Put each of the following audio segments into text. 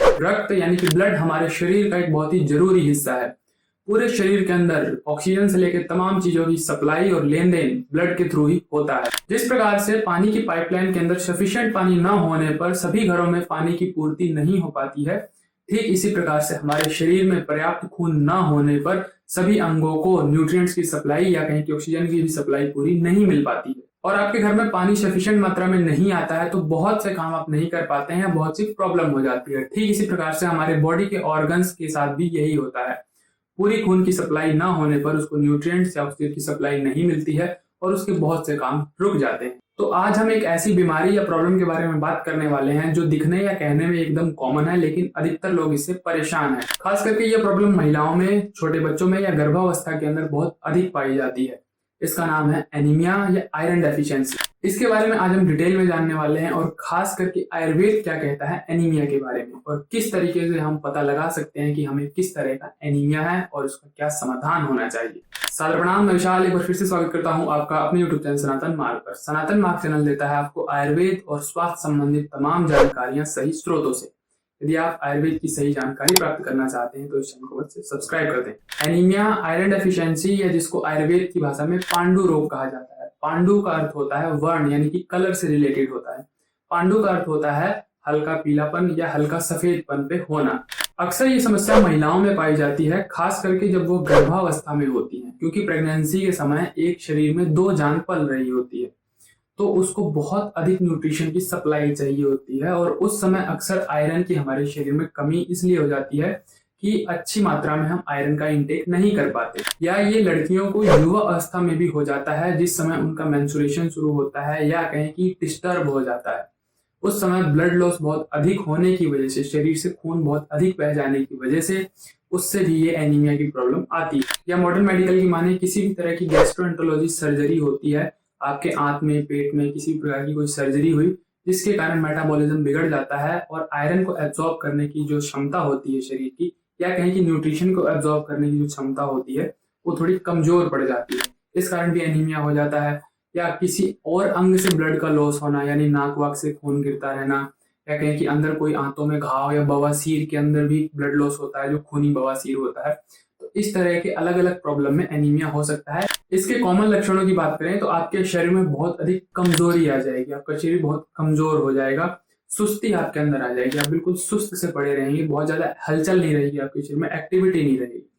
रक्त यानी कि ब्लड हमारे शरीर का एक बहुत ही जरूरी हिस्सा है। पूरे शरीर के अंदर ऑक्सीजन से लेकर तमाम चीजों की सप्लाई और लेन देन ब्लड के थ्रू ही होता है। जिस प्रकार से पानी की पाइपलाइन के अंदर सफिशिएंट पानी न होने पर सभी घरों में पानी की पूर्ति नहीं हो पाती है, ठीक इसी प्रकार से हमारे शरीर में पर्याप्त खून न होने पर सभी अंगों को न्यूट्रिएंट्स की सप्लाई या कहीं की ऑक्सीजन की भी सप्लाई पूरी नहीं मिल पाती है। और आपके घर में पानी सफिशिएंट मात्रा में नहीं आता है तो बहुत से काम आप नहीं कर पाते हैं, बहुत सी प्रॉब्लम हो जाती है। ठीक इसी प्रकार से हमारे बॉडी के ऑर्गन्स के साथ भी यही होता है। पूरी खून की सप्लाई ना होने पर उसको न्यूट्रिएंट्स या ऑक्सीजन की सप्लाई नहीं मिलती है और उसके बहुत से काम रुक जाते हैं। तो आज हम एक ऐसी बीमारी या प्रॉब्लम के बारे में बात करने वाले हैं जो दिखने या कहने में एकदम कॉमन है, लेकिन अधिकतर लोग इससे परेशान हैं। खास करके ये प्रॉब्लम महिलाओं में, छोटे बच्चों में या गर्भावस्था के अंदर बहुत अधिक पाई जाती है। इसका नाम है एनीमिया या आयरन डेफिशिएंसी। इसके बारे में आज हम डिटेल में जानने वाले हैं और खास करके आयुर्वेद क्या कहता है एनीमिया के बारे में और किस तरीके से हम पता लगा सकते हैं कि हमें किस तरह का एनीमिया है और उसका क्या समाधान होना चाहिए। सादर प्रणाम, मैं विशाल एक बार फिर से स्वागत करता हूं आपका अपने यूट्यूब चैनल सनातन मार्ग पर। सनातन मार्ग चैनल देता है आपको आयुर्वेद और स्वास्थ्य संबंधित तमाम जानकारियां सही स्रोतों से। यदि आप आयुर्वेद की सही जानकारी प्राप्त करना चाहते हैं तो इस चैनल को सब्सक्राइब कर दें। एनीमिया, आयरन डेफिशिएंसी या जिसको आयुर्वेद की भाषा में पांडु रोग कहा जाता है। पांडु का अर्थ होता है वर्ण यानी कि कलर से रिलेटेड होता है। पांडु का अर्थ होता है हल्का पीलापन या हल्का सफेदपन पे होना। अक्सर ये समस्या महिलाओं में पाई जाती है, खास करके जब वो गर्भावस्था में होती हैं, क्योंकि प्रेगनेंसी के समय एक शरीर में दो जान पल रही होती है तो उसको बहुत अधिक न्यूट्रिशन की सप्लाई चाहिए होती है और उस समय अक्सर आयरन की हमारे शरीर में कमी इसलिए हो जाती है कि अच्छी मात्रा में हम आयरन का इंटेक नहीं कर पाते। या ये लड़कियों को युवा अवस्था में भी हो जाता है, जिस समय उनका मेंस्ट्रुएशन शुरू होता है या कहें कि डिस्टर्ब हो जाता है। उस समय ब्लड लॉस बहुत अधिक होने की वजह से, शरीर से खून बहुत अधिक बह जाने की वजह से उससे भी ये एनीमिया की प्रॉब्लम आती है। या मॉडर्न मेडिकल की माने किसी भी तरह की गैस्ट्रोएंटरोलॉजी सर्जरी होती है, आपके आंत में, पेट में किसी प्रकार की कोई सर्जरी हुई जिसके कारण मेटाबॉलिज्म बिगड़ जाता है और आयरन को एब्जॉर्ब करने की जो क्षमता होती है शरीर की, या कहें कि न्यूट्रिशन को एब्जॉर्ब करने की जो क्षमता होती है वो थोड़ी कमजोर पड़ जाती है। इस कारण भी एनीमिया हो जाता है। या किसी और अंग से ब्लड का लॉस होना, यानी नाक वाक से खून गिरता रहना, या कहें कि अंदर कोई आंतों में घाव या बवासीर के अंदर भी ब्लड लॉस होता है जो खूनी बवासीर होता है। तो इस तरह के अलग अलग प्रॉब्लम में एनीमिया हो सकता है। इसके कॉमन लक्षणों की बात करें तो आपके शरीर में बहुत अधिक कमजोरी आ जाएगी, आपका शरीर बहुत कमजोर हो जाएगा, सुस्ती आपके अंदर आ जाएगी, आप बिल्कुल सुस्त से पड़े रहेंगे, बहुत ज्यादा हलचल नहीं रहेगी, आपके शरीर में एक्टिविटी नहीं रहेगी,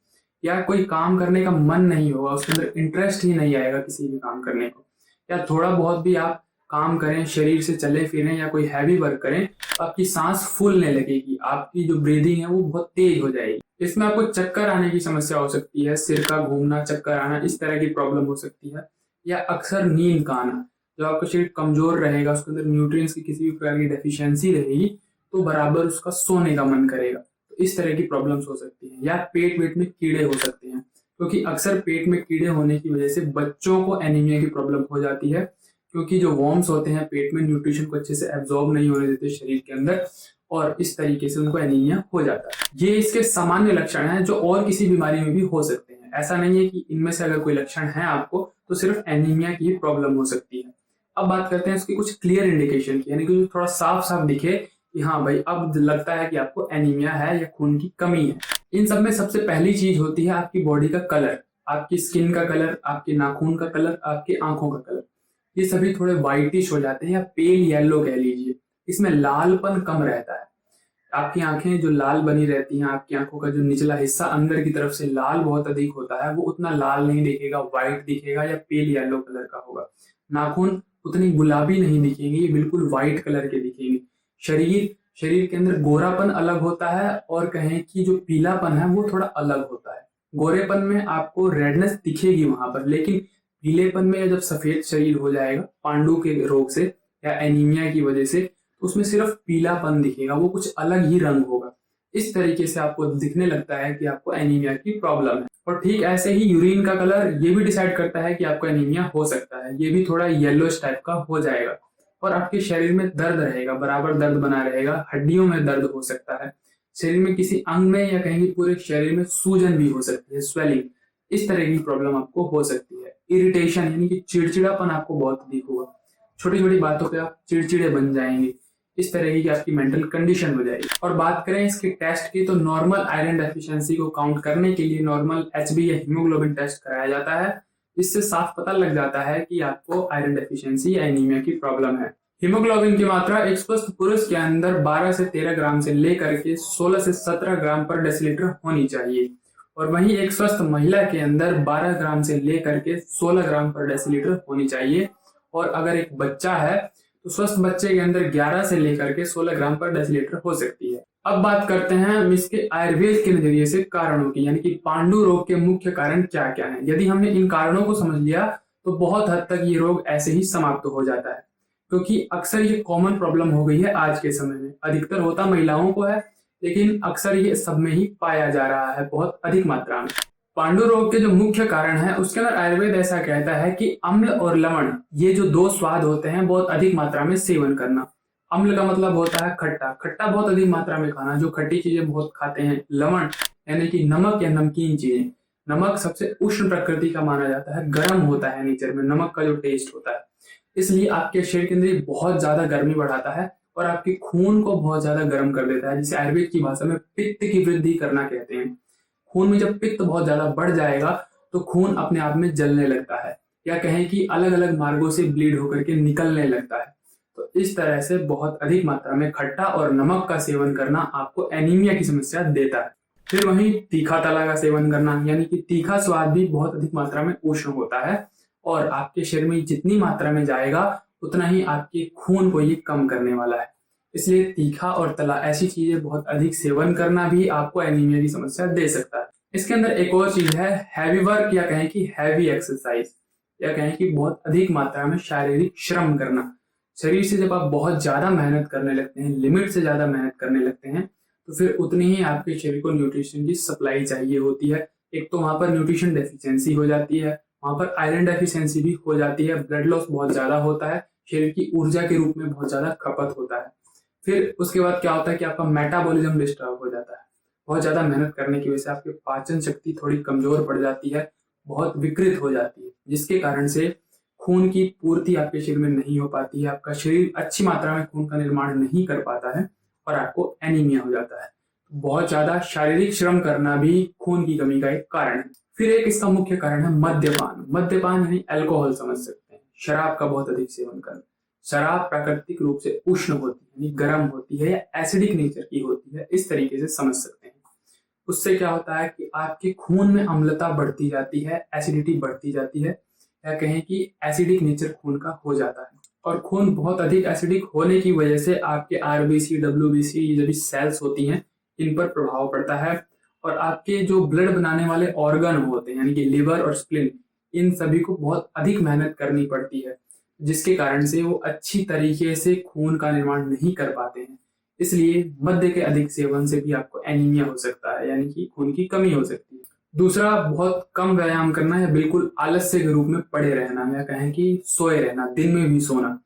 या कोई काम करने का मन नहीं होगा, उसके अंदर इंटरेस्ट ही नहीं आएगा किसी भी काम करने को। या थोड़ा बहुत भी आप काम करें, शरीर से चले फिरें या कोई हैवी वर्क करें तो आपकी सांस फूलने लगेगी, आपकी जो ब्रीदिंग है वो बहुत तेज हो जाएगी। इसमें आपको चक्कर आने की समस्या हो सकती है, सिर का घूमना, चक्कर आना, इस तरह की प्रॉब्लम हो सकती है। या अक्सर नींद का आना, जब आपका शरीर कमजोर रहेगा, उसके अंदर न्यूट्रिएंट्स की किसी भी प्रकार की डेफिशिएंसी रहेगी तो बराबर उसका सोने का मन करेगा। तो इस तरह की प्रॉब्लम्स हो सकती है। या पेट में कीड़े हो सकते हैं, क्योंकि अक्सर पेट में कीड़े होने की वजह से बच्चों को एनीमिया की प्रॉब्लम हो जाती है, क्योंकि जो वॉर्म्स होते हैं पेट में न्यूट्रिशन को अच्छे से एब्जॉर्ब नहीं होने देते शरीर के अंदर और इस तरीके से उनको एनीमिया हो जाता है। ये इसके सामान्य लक्षण हैं जो और किसी बीमारी में भी हो सकते हैं। ऐसा नहीं है कि इनमें से अगर कोई लक्षण है आपको तो सिर्फ एनीमिया की ही प्रॉब्लम हो सकती है। अब बात करते हैं उसकी कुछ क्लियर इंडिकेशन की, यानी कि थोड़ा साफ साफ दिखे कि हाँ भाई अब लगता है कि आपको एनीमिया है या खून की कमी है। इन सब में सबसे पहली चीज होती है आपकी बॉडी का कलर, आपकी स्किन का कलर, आपके नाखून का कलर, आपकी आंखों का कलर। ये सभी थोड़े व्हाइटिश हो जाते हैं या पेल येलो कह लीजिए। इसमें लालपन कम रहता है, आपकी आंखें जो लाल बनी रहती हैं, आपकी आंखों का जो निचला हिस्सा अंदर की तरफ से लाल बहुत अधिक होता है वो उतना लाल नहीं दिखेगा, व्हाइट दिखेगा या पेल येलो कलर का होगा। नाखून उतनी गुलाबी नहीं दिखेंगे, ये बिल्कुल व्हाइट कलर के दिखेंगे। शरीर के अंदर गोरापन अलग होता है और कहें कि जो पीलापन है वो थोड़ा अलग होता है। गोरेपन में आपको रेडनेस दिखेगी वहां पर, लेकिन पीलेपन में जब सफेद शरीर हो जाएगा पांडु के रोग से या एनीमिया की वजह से तो उसमें सिर्फ पीलापन दिखेगा, वो कुछ अलग ही रंग होगा। इस तरीके से आपको दिखने लगता है कि आपको एनीमिया की प्रॉब्लम है। और ठीक ऐसे ही यूरिन का कलर ये भी डिसाइड करता है कि आपको एनीमिया हो सकता है। ये भी थोड़ा येलोइश टाइप का हो जाएगा और आपके शरीर में दर्द रहेगा, बराबर दर्द बना रहेगा, हड्डियों में दर्द हो सकता है, शरीर में किसी अंग में या कहीं पूरे शरीर में सूजन भी हो सकती है, स्वेलिंग, इस तरह की प्रॉब्लम आपको हो सकती है। इरिटेशन यानी कि चिड़चिड़ापन आपको बहुत अधिक होगा, छोटी छोटी बातों पे आप चिड़चिड़े बन जाएंगे, इस तरह की आपकी मेंटल कंडीशन हो जाएगी। और बात करें इसके टेस्ट की, तो नॉर्मल आयरन डेफिशिएंसी को काउंट करने के लिए नॉर्मल एचबी या हीमोग्लोबिन टेस्ट कराया जाता है, जिससे साफ पता लग जाता है कि आपको आयरन डेफिशिएंसी या एनीमिया की प्रॉब्लम है। हीमोग्लोबिन की मात्रा एक स्वस्थ पुरुष के अंदर 12 से 13 ग्राम से लेकर के 16 से 17 ग्राम पर डेसीलीटर होनी चाहिए, और वहीं एक स्वस्थ महिला के अंदर 12 ग्राम से लेकर के 16 ग्राम पर डेसीलीटर होनी चाहिए। और अगर एक बच्चा है तो स्वस्थ बच्चे के अंदर 11 से लेकर के 16 ग्राम पर डेसीलीटर हो सकती है। अब बात करते हैं हम इसके आयुर्वेद के नजरिए से कारणों की, यानी कि पांडु रोग के मुख्य कारण क्या क्या हैं। यदि हमने इन कारणों को समझ लिया तो बहुत हद तक ये रोग ऐसे ही समाप्त हो जाता है, क्योंकि अक्सर ये कॉमन प्रॉब्लम हो गई है आज के समय में। अधिकतर होता महिलाओं को है, लेकिन अक्सर ये सब में ही पाया जा रहा है बहुत अधिक मात्रा में। पांडु रोग के जो मुख्य कारण है उसके अंदर आयुर्वेद ऐसा कहता है कि अम्ल और लवण, ये जो दो स्वाद होते हैं, बहुत अधिक मात्रा में सेवन करना। अम्ल का मतलब होता है खट्टा, खट्टा बहुत अधिक मात्रा में खाना, जो खट्टी चीजें बहुत खाते हैं। लवण यानी कि नमक या नमकीन चीजें। नमक सबसे उष्ण प्रकृति का माना जाता है, गर्म होता है नेचर में नमक का जो टेस्ट होता है, इसलिए आपके शरीर के अंदर बहुत ज्यादा गर्मी बढ़ाता है और आपके खून को बहुत ज्यादा गर्म कर देता है, जिसे आयुर्वेद की भाषा में पित्त की वृद्धि करना कहते हैं। खून में जब पित्त बहुत ज्यादा बढ़ जाएगा तो खून अपने आप में जलने लगता है, या कहें कि अलग अलग मार्गों से ब्लीड होकर के निकलने लगता है। तो इस तरह से बहुत अधिक मात्रा में खट्टा और नमक का सेवन करना आपको एनीमिया की समस्या देता है। फिर वहीं तीखा तला का सेवन करना, यानी कि तीखा स्वाद भी बहुत अधिक मात्रा में उष्ण होता है और आपके शरीर में जितनी मात्रा में जाएगा उतना ही आपके खून को ये कम करने वाला है। इसलिए तीखा और तला ऐसी चीजें बहुत अधिक सेवन करना भी आपको एनीमिया की समस्या दे सकता है। इसके अंदर एक और चीज है हैवी वर्क, या कहें कि हैवी एक्सरसाइज, या कहें कि बहुत अधिक मात्रा में शारीरिक श्रम करना। शरीर से जब आप बहुत ज्यादा मेहनत करने लगते हैं, लिमिट से ज्यादा मेहनत करने लगते हैं, तो फिर उतनी ही आपके शरीर को न्यूट्रिशन की सप्लाई चाहिए होती है। एक तो वहां पर न्यूट्रिशन डेफिशिएंसी हो जाती है, वहां पर आयरन डेफिशिएंसी भी हो जाती है, ब्लड लॉस बहुत ज्यादा होता है, शरीर की ऊर्जा के रूप में बहुत ज्यादा खपत होता है। फिर उसके बाद क्या होता है कि आपका मेटाबॉलिज्म डिस्टर्ब हो जाता है। बहुत ज्यादा मेहनत करने की वजह से आपकी पाचन शक्ति थोड़ी कमजोर पड़ जाती है, बहुत विकृत हो जाती है, जिसके कारण से खून की पूर्ति आपके शरीर में नहीं हो पाती है, आपका शरीर अच्छी मात्रा में खून का निर्माण नहीं कर पाता है और आपको एनीमिया हो जाता है। बहुत ज्यादा शारीरिक श्रम करना भी खून की कमी का एक कारण है। फिर एक इसका मुख्य कारण है मद्यपान। मद्यपान यानी अल्कोहल समझ सकते हैं, शराब का बहुत अधिक सेवन करना। शराब प्राकृतिक रूप से उष्ण होती है, यानी गर्म होती है, या एसिडिक नेचर की होती है, इस तरीके से समझ सकते हैं। उससे क्या होता है कि आपके खून में अम्लता बढ़ती जाती है, एसिडिटी बढ़ती जाती है, या कहें कि एसिडिक नेचर खून का हो जाता है। और खून बहुत अधिक एसिडिक होने की वजह से आपके आरबीसी, डब्ल्यूबीसी, ये जो भी सेल्स होती हैं, इन पर प्रभाव पड़ता है। और आपके जो ब्लड बनाने वाले ऑर्गन होते हैं, यानी कि लिवर और स्प्लीन, इन सभी को बहुत अधिक मेहनत करनी पड़ती है, जिसके कारण से वो अच्छी तरीके से खून का निर्माण नहीं कर पाते हैं। इसलिए मद्य के अधिक सेवन से भी आपको एनीमिया हो सकता है, यानी कि खून की कमी हो सकती है। दूसरा, बहुत कम व्यायाम करना या बिल्कुल आलस्य के रूप में पड़े रहना, या कहें कि सोए रहना, दिन में भी सोना।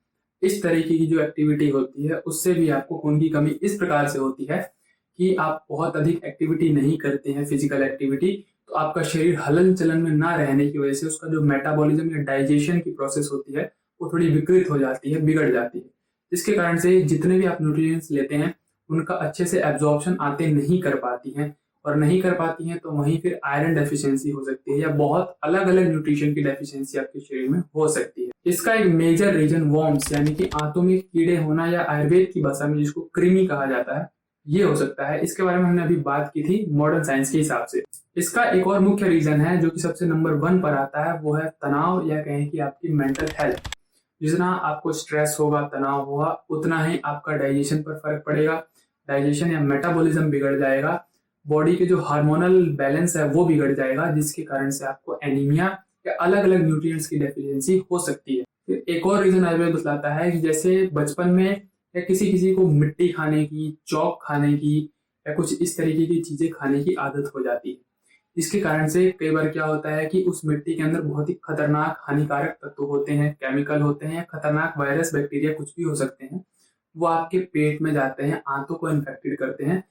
इस तरीके की जो एक्टिविटी होती है उससे भी आपको खून की कमी इस प्रकार से होती है कि आप बहुत अधिक एक्टिविटी नहीं करते हैं, फिजिकल एक्टिविटी, तो आपका शरीर हलन चलन में ना रहने की वजह से उसका जो मेटाबॉलिज्म या डाइजेशन की प्रोसेस होती है वो थोड़ी विकृत हो जाती है, बिगड़ जाती है, जिसके कारण से जितने भी आप न्यूट्रिएंट्स लेते हैं उनका अच्छे से एब्जॉर्प्शन आते नहीं कर पाती हैं, और नहीं कर पाती हैं तो वहीं फिर आयरन डेफिशिएंसी हो सकती है, या बहुत अलग अलग न्यूट्रिशन की डेफिशिएंसी आपके शरीर में हो सकती है। इसका एक मेजर रीजन वॉर्म्स, यानी कि आंतों में कीड़े होना, या आयुर्वेद की भाषा में जिसको कृमि कहा जाता है, ये हो सकता है। इसके बारे में हमने अभी बात की थी मॉडर्न साइंस के हिसाब से। इसका एक और मुख्य रीजन है जो कि सबसे नंबर 1 पर आता है, वो है तनाव, या कहें कि आपकी मेंटल हेल्थ। जितना आपको स्ट्रेस होगा, तनाव होगा, उतना ही आपका डाइजेशन पर फर्क पड़ेगा, डाइजेशन या मेटाबॉलिज्म बिगड़ जाएगा, बॉडी के जो हार्मोनल बैलेंस है वो बिगड़ जाएगा, जिसके कारण से आपको एनीमिया या अलग अलग न्यूट्रिएंट्स की डेफिशिएंसी हो सकती है। फिर एक और रीजन आयुर्वेद बताता है कि जैसे बचपन में या किसी किसी को मिट्टी खाने की, चौक खाने की, या कुछ इस तरीके की चीजें खाने की आदत हो जाती है, जिसके कारण से कई बार क्या होता है कि उस मिट्टी के अंदर बहुत ही खतरनाक हानिकारक तत्व होते हैं, केमिकल होते हैं, खतरनाक वायरस, बैक्टीरिया, कुछ भी हो सकते हैं, वो आपके पेट में जाते हैं, आंतों को इन्फेक्टेड करते हैं।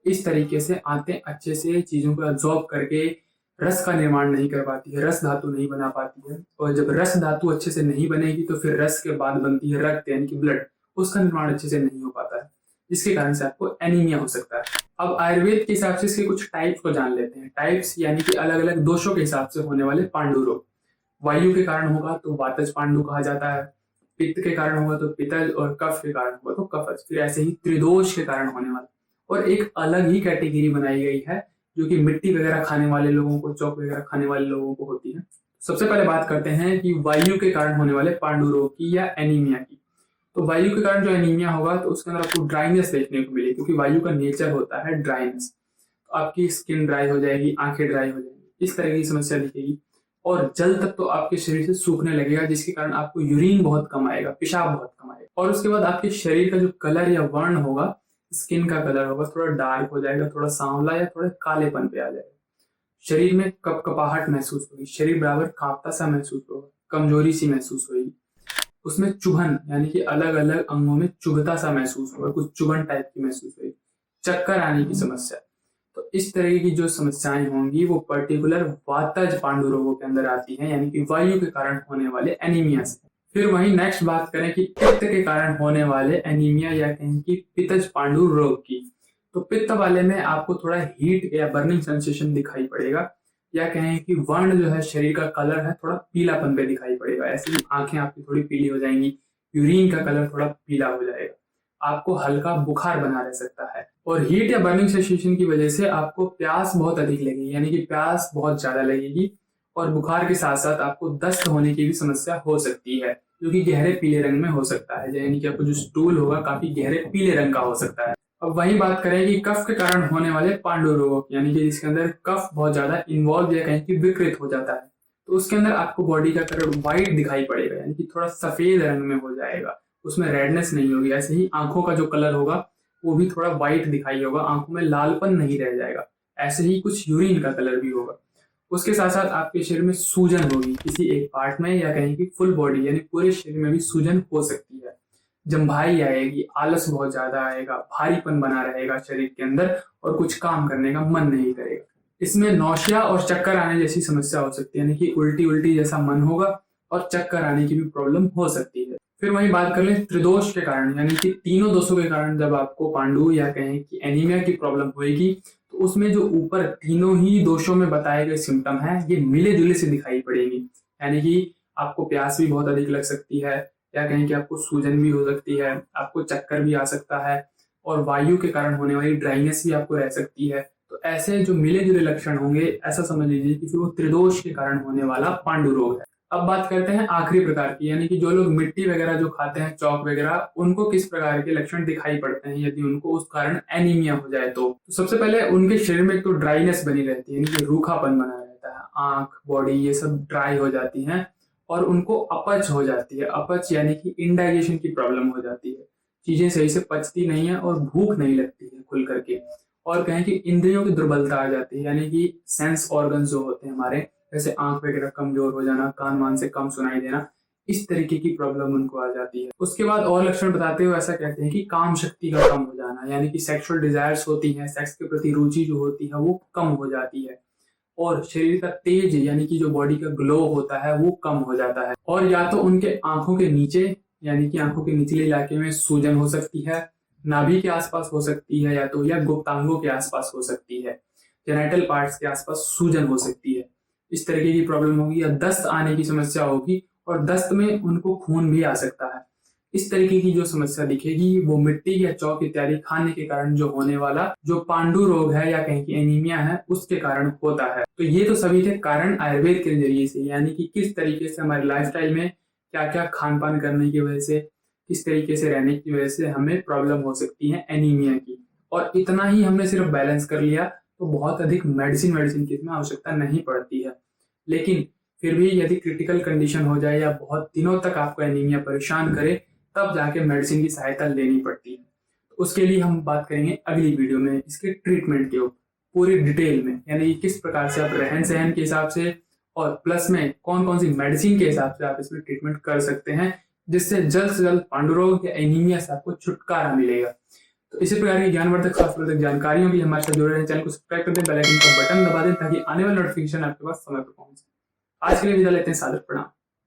इस तरीके से आंतें अच्छे से चीजों को अब्जॉर्ब करके रस का निर्माण नहीं कर पाती है, रस धातु नहीं बना पाती है, और जब रस धातु अच्छे से नहीं बनेगी तो फिर रस के बाद बनती है रक्त, यानी कि ब्लड, उसका निर्माण अच्छे से नहीं हो पाता है, जिसके कारण से आपको एनीमिया हो सकता है। अब आयुर्वेद के हिसाब से इसके कुछ टाइप्स को जान लेते हैं। टाइप्स यानी कि अलग अलग दोषों के हिसाब से होने वाले पांडु रोग। वायु के कारण होगा तो वातज पांडु कहा जाता है, पित्त के कारण होगा तो पित्तज, और कफ के कारण होगा तो कफज। फिर ऐसे ही त्रिदोष के कारण होने वाला, और एक अलग ही कैटेगरी बनाई गई है जो कि मिट्टी वगैरह खाने वाले लोगों को, चौक वगैरह खाने वाले लोगों को होती है। सबसे पहले बात करते हैं कि वायु के कारण होने वाले पांडु रोग की या एनीमिया की। तो वायु के कारण जो एनीमिया होगा तो उसके अंदर आपको ड्राइनेस देखने को मिलेगी, क्योंकि वायु का नेचर होता है ड्राइनेस। तो आपकी स्किन ड्राई हो जाएगी, आंखें ड्राई हो जाएंगी, इस तरह की समस्या दिखेगी। और जल तक तो आपके शरीर से सूखने लगेगा, जिसके कारण आपको यूरिन बहुत कम आएगा, पेशाब बहुत कम आएगा। और उसके बाद आपके शरीर का जो कलर या वर्ण होगा, स्किन का कलर होगा, थोड़ा डार्क हो जाएगा, थोड़ा सांवला या थोड़ा कालेपन पे आ जाएगा। शरीर में कपकपाहट महसूस होगी, शरीर बराबर कांपता सा महसूस होगा, कमजोरी सी महसूस होगी। उसमें चुभन यानी कि अलग अलग अंगों में चुभता सा महसूस होगा, कुछ चुभन टाइप की महसूस होगी, चक्कर आने की समस्या। तो इस तरह की जो समस्याएं होंगी वो पर्टिकुलर वातज पांडु रोगों के अंदर आती हैं, यानी कि वायु के कारण होने वाले एनीमिया से। फिर वहीं नेक्स्ट बात करें कि पित्त के कारण होने वाले एनीमिया या कहें कि पित्तज पांडु रोग की। तो पित्त वाले में आपको थोड़ा हीट या बर्निंग सेंसेशन दिखाई पड़ेगा, या कहें कि वर्ण जो है, शरीर का कलर है, थोड़ा पीलापन पे दिखाई पड़ेगा। ऐसे ही आंखें आपकी थोड़ी पीली हो जाएंगी, यूरिन का कलर थोड़ा पीला हो जाएगा, आपको हल्का बुखार बना रह सकता है। और हीट या बर्निंग सेंसेशन की वजह से आपको प्यास बहुत अधिक लगेगी, यानी कि प्यास बहुत ज्यादा लगेगी। और बुखार के साथ साथ आपको दस्त होने की भी समस्या हो सकती है, जो कि गहरे पीले रंग में हो सकता है, यानी कि आपको जो स्टूल होगा काफी गहरे पीले रंग का हो सकता है। अब वही बात करें कि कफ के कारण होने वाले पांडु रोग, यानी कि जिसके अंदर कफ बहुत ज्यादा इन्वॉल्व या कहीं कि विकृत हो जाता है, तो उसके अंदर आपको बॉडी का कलर व्हाइट दिखाई पड़ेगा, यानी कि थोड़ा सफेद रंग में हो जाएगा, उसमें रेडनेस नहीं होगी। ऐसे ही आंखों का जो कलर होगा वो भी थोड़ा व्हाइट दिखाई होगा, आंखों में लालपन नहीं रह जाएगा। ऐसे ही कुछ यूरिन का कलर भी होगा। उसके साथ साथ आपके शरीर में सूजन होगी, किसी एक पार्ट में या कहीं की फुल बॉडी यानी पूरे शरीर में भी सूजन हो सकती है। जम्भाई आएगी, आलस बहुत ज्यादा आएगा, भारीपन बना रहेगा शरीर के अंदर, और कुछ काम करने का मन नहीं करेगा। इसमें नौशिया और चक्कर आने जैसी समस्या हो सकती है, यानी कि उल्टी उल्टी जैसा मन होगा और चक्कर आने की भी प्रॉब्लम हो सकती है। फिर वही बात कर लें त्रिदोष के कारण, यानी कि तीनों दोषों के कारण जब आपको पांडु या कहें कि एनीमिया की प्रॉब्लम होगी, तो उसमें जो ऊपर तीनों ही दोषों में बताए गए सिम्टम हैं ये मिले जुले से दिखाई पड़ेंगे। यानी कि आपको प्यास भी बहुत अधिक लग सकती है, या कहें कि आपको सूजन भी हो सकती है, आपको चक्कर भी आ सकता है, और वायु के कारण होने वाली ड्राइनेस भी आपको रह सकती है। तो ऐसे जो मिले जुले लक्षण होंगे, ऐसा समझ लीजिए कि फिर वो त्रिदोष के कारण होने वाला पांडु रोग है। अब बात करते हैं आखिरी प्रकार की, यानी कि जो लोग मिट्टी वगैरह जो खाते हैं, चौक वगैरह, उनको किस प्रकार के लक्षण दिखाई पड़ते हैं यदि उनको उस कारण एनीमिया हो जाए। तो सबसे पहले उनके शरीर में तो ड्राइनेस बनी रहती है, यानी कि रूखापन बना रहता है, आंख, बॉडी ये सब ड्राई हो जाती हैं, और उनको अपच हो जाती है। अपच यानी कि इंडाइजेशन की प्रॉब्लम हो जाती है, चीजें सही से पचती नहीं है और भूख नहीं लगती है खुल करके। और कहें कि इंद्रियों की दुर्बलता आ जाती है, यानी कि सेंस ऑर्गन जो होते हैं हमारे, जैसे आंख वगैरह कमजोर हो जाना, कान मान से कम सुनाई देना, इस तरीके की प्रॉब्लम उनको आ जाती है। उसके बाद और लक्षण बताते हुए ऐसा कहते हैं कि काम शक्ति का कम हो जाना, यानी कि सेक्सुअल डिजायर्स होती हैं, सेक्स के प्रति रुचि जो होती है वो कम हो जाती है, और शरीर का तेज यानी कि जो बॉडी का ग्लो होता है वो कम हो जाता है। और या तो उनके आंखों के नीचे यानी कि आंखों के निचले इलाके में सूजन हो सकती है, नाभि के आसपास हो सकती है, या तो या गुप्तांगों के आसपास हो सकती है, जेनिटल पार्ट्स के आसपास सूजन हो सकती है, इस तरीके की प्रॉब्लम होगी। या दस्त आने की समस्या होगी, और दस्त में उनको खून भी आ सकता है। इस तरीके की जो समस्या दिखेगी वो मिट्टी या चौक इत्यादि खाने के कारण जो होने वाला जो पांडु रोग है या कहीं की एनीमिया है उसके कारण होता है। तो ये तो सभी थे कारण आयुर्वेद के जरिए से, यानी कि किस तरीके से हमारे लाइफस्टाइल में क्या क्या खान पान करने की वजह से, किस तरीके से रहने की वजह से हमें प्रॉब्लम हो सकती है एनीमिया की। और इतना ही हमने सिर्फ बैलेंस कर लिया तो बहुत अधिक मेडिसिन की इसमें आवश्यकता नहीं पड़ती है। लेकिन फिर भी यदि क्रिटिकल कंडीशन हो जाए या बहुत दिनों तक आपको एनीमिया परेशान करे, तब जाके मेडिसिन की सहायता लेनी पड़ती है। तो उसके लिए हम बात करेंगे अगली वीडियो में इसके ट्रीटमेंट के ऊपर पूरी डिटेल में, यानी किस प्रकार से आप रहन सहन के हिसाब से और प्लस में कौन कौन सी मेडिसिन के हिसाब से आप इसमें ट्रीटमेंट कर सकते हैं, जिससे जल्द से जल्द पांडु रोग या एनीमिया से आपको छुटकारा मिलेगा। तो इसी प्रकार की ज्ञानवर्धक स्वास्थ्यवर्धक जानकारियों के लिए हमारे साथ जुड़े रहें। चैनल को सब्सक्राइब कर दें, बेल आइकन का बटन दबा दें ताकि आने वाले नोटिफिकेशन आपके पास समय पर पहुंचे। आज के लिए विदा लेते हैं, सादर प्रणाम।